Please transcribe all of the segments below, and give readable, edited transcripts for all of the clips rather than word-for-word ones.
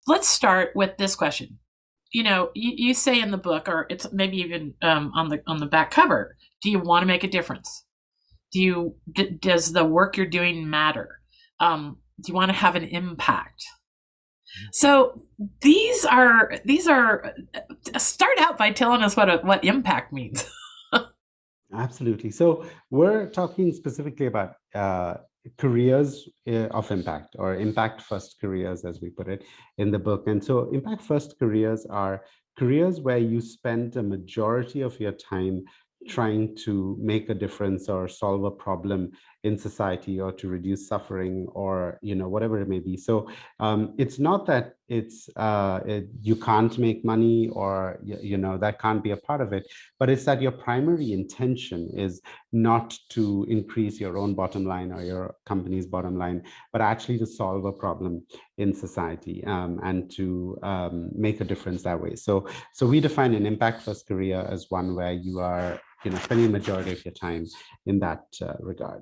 let's start with this question. You say in the book, or it's maybe even on the back cover, do you want to make a difference? Does the work you're doing matter? Do you want to have an impact? So these are start out by telling us what impact means. Absolutely. So we're talking specifically about careers of impact, or impact first careers, as we put it in the book. And so impact first careers are careers where you spend a majority of your time trying to make a difference or solve a problem in society, or to reduce suffering, or whatever it may be. So it's not that you can't make money, or that can't be a part of it, but it's that your primary intention is not to increase your own bottom line or your company's bottom line, but actually to solve a problem in society, and to make a difference that way. So we define an impact first career as one where you are spending the majority of your time in that regard.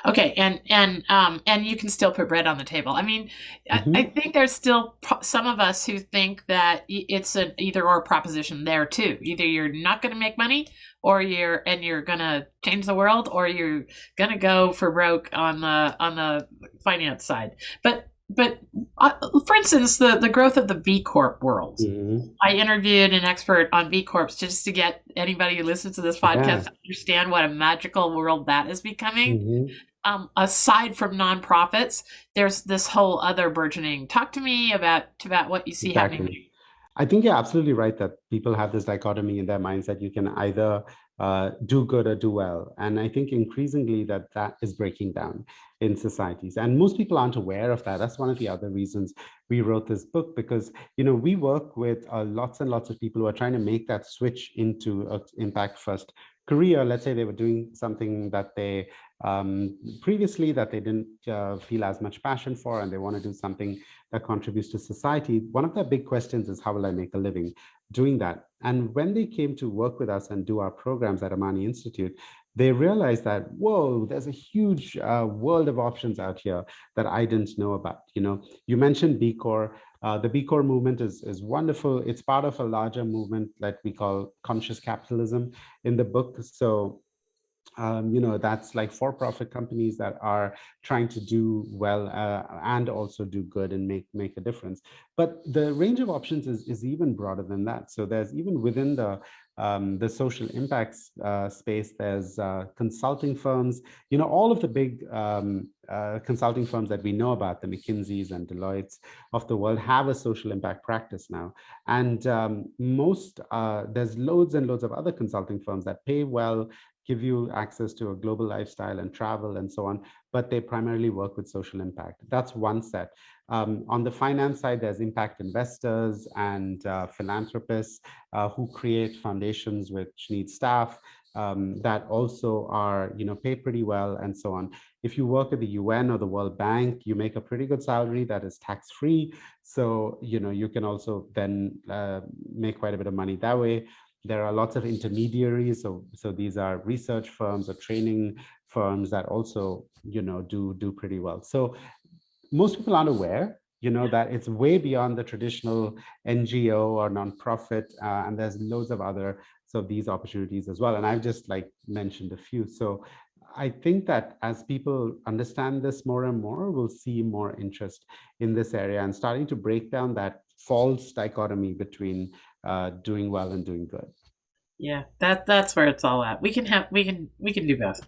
Okay, and you can still put bread on the table. I mean, I Mhm. think there's still some of us who think that it's an either or proposition there too. Either you're not going to make money, or you're going to change the world, or you're going to go for broke on the finance side. But for instance, the growth of the B Corp world. Mhm. I interviewed an expert on B Corps just to get anybody who listens to this podcast Yeah. to understand what a magical world that is becoming. Mhm. Aside from nonprofits, there's this whole other burgeoning. Talk to me about what you see happening. Exactly. I think you're absolutely right that people have this dichotomy in their minds that you can either do good or do well. And I think increasingly that is breaking down in societies. And most people aren't aware of that. That's one of the other reasons we wrote this book, because, we work with lots and lots of people who are trying to make that switch into an impact first career. Let's say they were doing something that they previously that they didn't feel as much passion for, and they want to do something that contributes to society. One of the big questions is, how will I make a living doing that? And when they came to work with us and do our programs at Amani Institute, they realized that, whoa, there's a huge world of options out here that I didn't know about. You mentioned B Corps. The B Corps movement is wonderful. It's part of a larger movement that we call conscious capitalism in the book. So that's like for-profit companies that are trying to do well, and also do good and make a difference. But the range of options is even broader than that. So there's, even within the social impacts space, there's consulting firms. All of the big consulting firms that we know about, the McKinseys and Deloittes of the world, have a social impact practice now. And there's loads and loads of other consulting firms that pay well, give you access to a global lifestyle and travel and so on, but they primarily work with social impact. That's one set. On the finance side, there's impact investors and philanthropists who create foundations which need staff, that also are, paid pretty well, and so on. If you work at the UN or the World Bank, you make a pretty good salary that is tax-free. So, you can also then make quite a bit of money that way. There are lots of intermediaries. So these are research firms or training firms that also, do pretty well. So most people aren't aware, that it's way beyond the traditional NGO or nonprofit, and there's loads of other these opportunities as well. And I've just mentioned a few. So I think that as people understand this more and more, we'll see more interest in this area and starting to break down that false dichotomy between doing well and doing good. Yeah, that's where it's all at. We can do both.